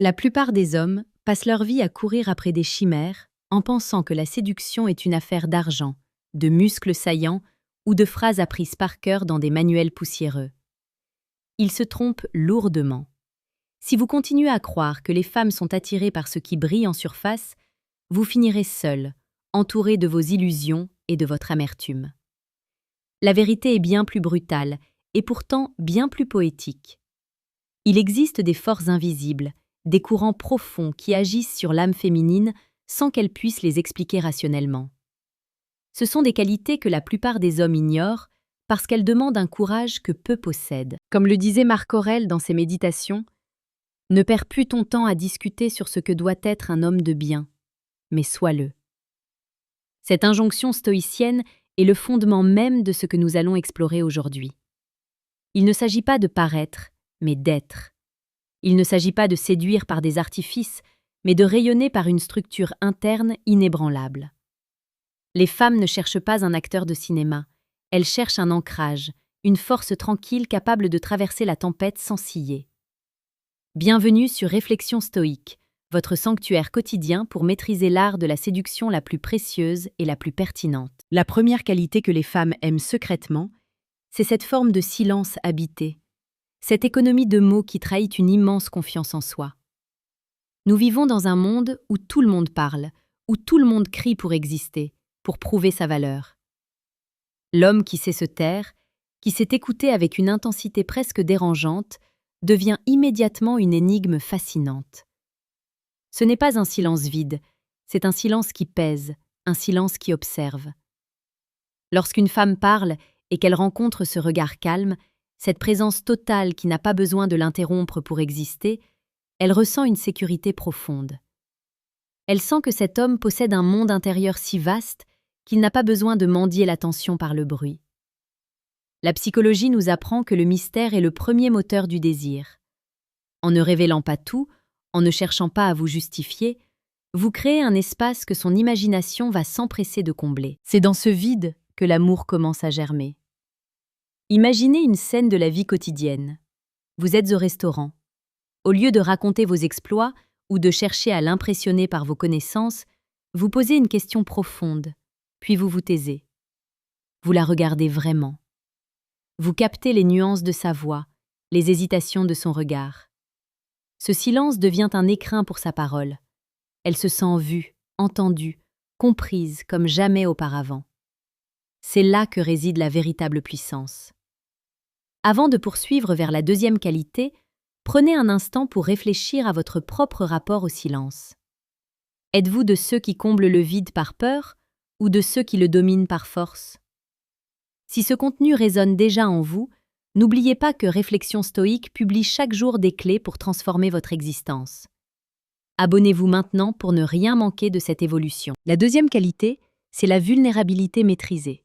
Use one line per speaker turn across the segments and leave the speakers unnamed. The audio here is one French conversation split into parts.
La plupart des hommes passent leur vie à courir après des chimères en pensant que la séduction est une affaire d'argent, de muscles saillants ou de phrases apprises par cœur dans des manuels poussiéreux. Ils se trompent lourdement. Si vous continuez à croire que les femmes sont attirées par ce qui brille en surface, vous finirez seul, entouré de vos illusions et de votre amertume. La vérité est bien plus brutale et pourtant bien plus poétique. Il existe des forces invisibles, des courants profonds qui agissent sur l'âme féminine sans qu'elle puisse les expliquer rationnellement. Ce sont des qualités que la plupart des hommes ignorent parce qu'elles demandent un courage que peu possèdent. Comme le disait Marc Aurèle dans ses méditations, « Ne perds plus ton temps à discuter sur ce que doit être un homme de bien, mais sois-le. » Cette injonction stoïcienne est le fondement même de ce que nous allons explorer aujourd'hui. Il ne s'agit pas de paraître, mais d'être. Il ne s'agit pas de séduire par des artifices, mais de rayonner par une structure interne inébranlable. Les femmes ne cherchent pas un acteur de cinéma, elles cherchent un ancrage, une force tranquille capable de traverser la tempête sans ciller. Bienvenue sur Réflexion stoïque, votre sanctuaire quotidien pour maîtriser l'art de la séduction la plus précieuse et la plus pertinente. La première qualité que les femmes aiment secrètement, c'est cette forme de silence habité, cette économie de mots qui trahit une immense confiance en soi. Nous vivons dans un monde où tout le monde parle, où tout le monde crie pour exister, pour prouver sa valeur. L'homme qui sait se taire, qui sait écouter avec une intensité presque dérangeante, devient immédiatement une énigme fascinante. Ce n'est pas un silence vide, c'est un silence qui pèse, un silence qui observe. Lorsqu'une femme parle et qu'elle rencontre ce regard calme, cette présence totale qui n'a pas besoin de l'interrompre pour exister, elle ressent une sécurité profonde. Elle sent que cet homme possède un monde intérieur si vaste qu'il n'a pas besoin de mendier l'attention par le bruit. La psychologie nous apprend que le mystère est le premier moteur du désir. En ne révélant pas tout, en ne cherchant pas à vous justifier, vous créez un espace que son imagination va s'empresser de combler. C'est dans ce vide que l'amour commence à germer. Imaginez une scène de la vie quotidienne. Vous êtes au restaurant. Au lieu de raconter vos exploits ou de chercher à l'impressionner par vos connaissances, vous posez une question profonde, puis vous vous taisez. Vous la regardez vraiment. Vous captez les nuances de sa voix, les hésitations de son regard. Ce silence devient un écrin pour sa parole. Elle se sent vue, entendue, comprise comme jamais auparavant. C'est là que réside la véritable puissance. Avant de poursuivre vers la deuxième qualité, prenez un instant pour réfléchir à votre propre rapport au silence. Êtes-vous de ceux qui comblent le vide par peur ou de ceux qui le dominent par force? Si ce contenu résonne déjà en vous, n'oubliez pas que Réflexion stoïque publie chaque jour des clés pour transformer votre existence. Abonnez-vous maintenant pour ne rien manquer de cette évolution. La deuxième qualité, c'est la vulnérabilité maîtrisée.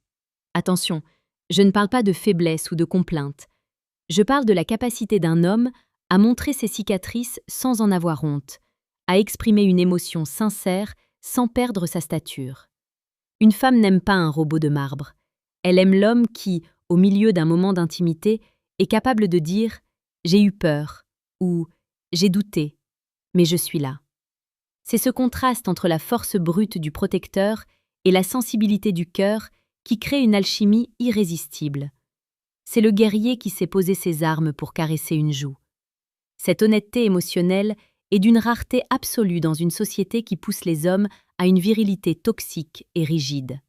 Attention, je ne parle pas de faiblesse ou de complainte. Je parle de la capacité d'un homme à montrer ses cicatrices sans en avoir honte, à exprimer une émotion sincère sans perdre sa stature. Une femme n'aime pas un robot de marbre. Elle aime l'homme qui, au milieu d'un moment d'intimité, est capable de dire « j'ai eu peur » ou « j'ai douté, mais je suis là ». C'est ce contraste entre la force brute du protecteur et la sensibilité du cœur qui crée une alchimie irrésistible. C'est le guerrier qui sait poser ses armes pour caresser une joue. Cette honnêteté émotionnelle est d'une rareté absolue dans une société qui pousse les hommes à une virilité toxique et rigide.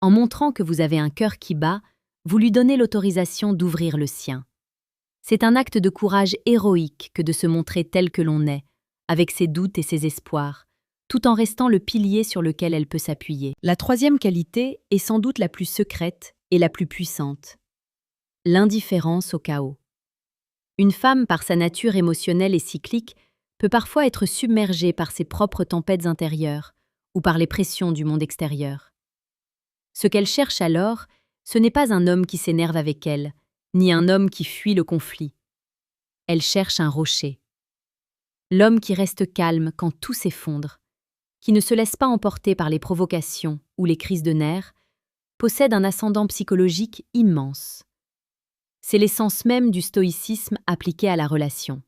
En montrant que vous avez un cœur qui bat, vous lui donnez l'autorisation d'ouvrir le sien. C'est un acte de courage héroïque que de se montrer tel que l'on est, avec ses doutes et ses espoirs, tout en restant le pilier sur lequel elle peut s'appuyer. La troisième qualité est sans doute la plus secrète et la plus puissante. L'indifférence au chaos. Une femme, par sa nature émotionnelle et cyclique, peut parfois être submergée par ses propres tempêtes intérieures ou par les pressions du monde extérieur. Ce qu'elle cherche alors, ce n'est pas un homme qui s'énerve avec elle, ni un homme qui fuit le conflit. Elle cherche un rocher. L'homme qui reste calme quand tout s'effondre, qui ne se laisse pas emporter par les provocations ou les crises de nerfs, possède un ascendant psychologique immense. C'est l'essence même du stoïcisme appliqué à la relation.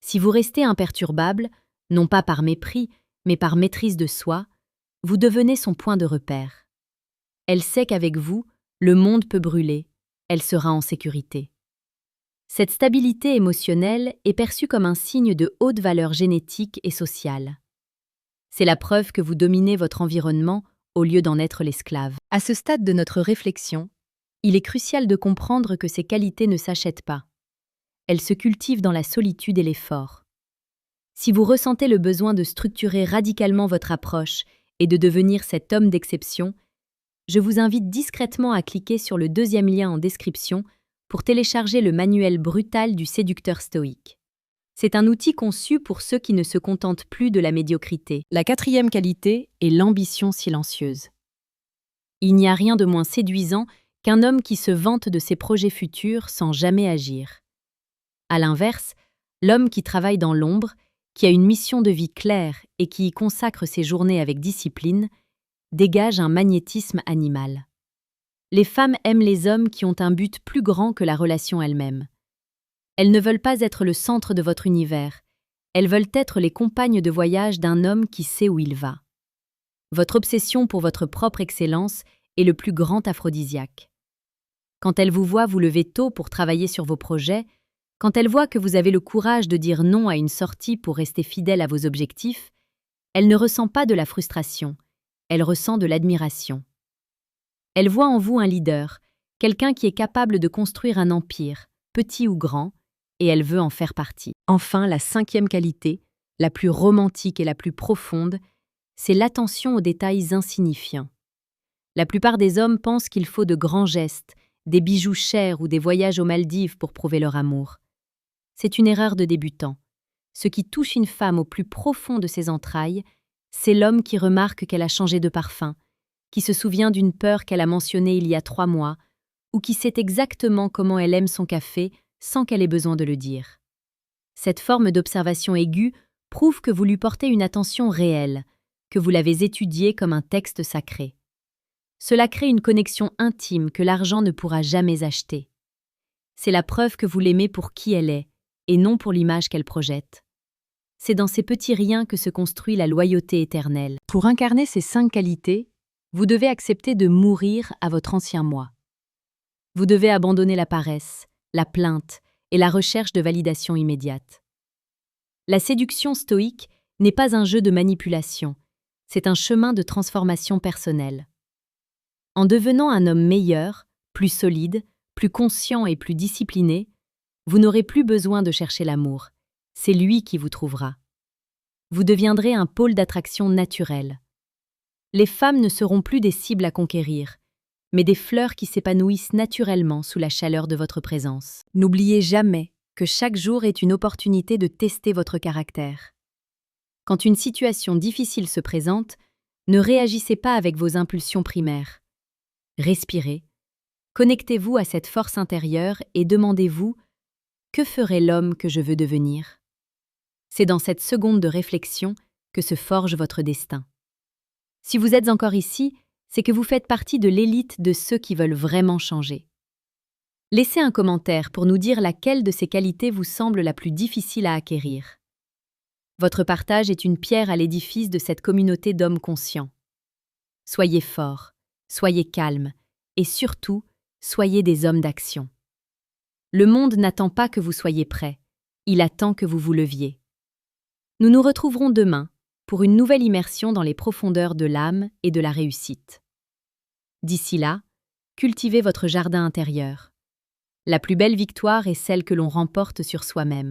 Si vous restez imperturbable, non pas par mépris, mais par maîtrise de soi, vous devenez son point de repère. Elle sait qu'avec vous, le monde peut brûler, elle sera en sécurité. Cette stabilité émotionnelle est perçue comme un signe de haute valeur génétique et sociale. C'est la preuve que vous dominez votre environnement au lieu d'en être l'esclave. À ce stade de notre réflexion, il est crucial de comprendre que ces qualités ne s'achètent pas. Elles se cultivent dans la solitude et l'effort. Si vous ressentez le besoin de structurer radicalement votre approche et de devenir cet homme d'exception, je vous invite discrètement à cliquer sur le deuxième lien en description pour télécharger le manuel brutal du séducteur stoïque. C'est un outil conçu pour ceux qui ne se contentent plus de la médiocrité. La quatrième qualité est l'ambition silencieuse. Il n'y a rien de moins séduisant qu'un homme qui se vante de ses projets futurs sans jamais agir. À l'inverse, l'homme qui travaille dans l'ombre, qui a une mission de vie claire et qui y consacre ses journées avec discipline, dégage un magnétisme animal. Les femmes aiment les hommes qui ont un but plus grand que la relation elle-même. Elles ne veulent pas être le centre de votre univers, elles veulent être les compagnes de voyage d'un homme qui sait où il va. Votre obsession pour votre propre excellence est le plus grand aphrodisiaque. Quand elle vous voit vous lever tôt pour travailler sur vos projets, quand elle voit que vous avez le courage de dire non à une sortie pour rester fidèle à vos objectifs, elle ne ressent pas de la frustration, elle ressent de l'admiration. Elle voit en vous un leader, quelqu'un qui est capable de construire un empire, petit ou grand, et elle veut en faire partie. Enfin, la cinquième qualité, la plus romantique et la plus profonde, c'est l'attention aux détails insignifiants. La plupart des hommes pensent qu'il faut de grands gestes, des bijoux chers ou des voyages aux Maldives pour prouver leur amour. C'est une erreur de débutant. Ce qui touche une femme au plus profond de ses entrailles, c'est l'homme qui remarque qu'elle a changé de parfum, qui se souvient d'une peur qu'elle a mentionnée il y a 3 mois, ou qui sait exactement comment elle aime son café sans qu'elle ait besoin de le dire. Cette forme d'observation aiguë prouve que vous lui portez une attention réelle, que vous l'avez étudiée comme un texte sacré. Cela crée une connexion intime que l'argent ne pourra jamais acheter. C'est la preuve que vous l'aimez pour qui elle est, et non pour l'image qu'elle projette. C'est dans ces petits riens que se construit la loyauté éternelle. Pour incarner ces 5 qualités, vous devez accepter de mourir à votre ancien moi. Vous devez abandonner la paresse, la plainte et la recherche de validation immédiate. La séduction stoïque n'est pas un jeu de manipulation, c'est un chemin de transformation personnelle. En devenant un homme meilleur, plus solide, plus conscient et plus discipliné, vous n'aurez plus besoin de chercher l'amour, c'est lui qui vous trouvera. Vous deviendrez un pôle d'attraction naturel. Les femmes ne seront plus des cibles à conquérir, mais des fleurs qui s'épanouissent naturellement sous la chaleur de votre présence. N'oubliez jamais que chaque jour est une opportunité de tester votre caractère. Quand une situation difficile se présente, ne réagissez pas avec vos impulsions primaires. Respirez, connectez-vous à cette force intérieure et demandez-vous « Que ferait l'homme que je veux devenir ?» C'est dans cette seconde de réflexion que se forge votre destin. Si vous êtes encore ici, c'est que vous faites partie de l'élite de ceux qui veulent vraiment changer. Laissez un commentaire pour nous dire laquelle de ces qualités vous semble la plus difficile à acquérir. Votre partage est une pierre à l'édifice de cette communauté d'hommes conscients. Soyez forts, soyez calmes et surtout, soyez des hommes d'action. Le monde n'attend pas que vous soyez prêts, il attend que vous vous leviez. Nous nous retrouverons demain pour une nouvelle immersion dans les profondeurs de l'âme et de la réussite. D'ici là, cultivez votre jardin intérieur. La plus belle victoire est celle que l'on remporte sur soi-même.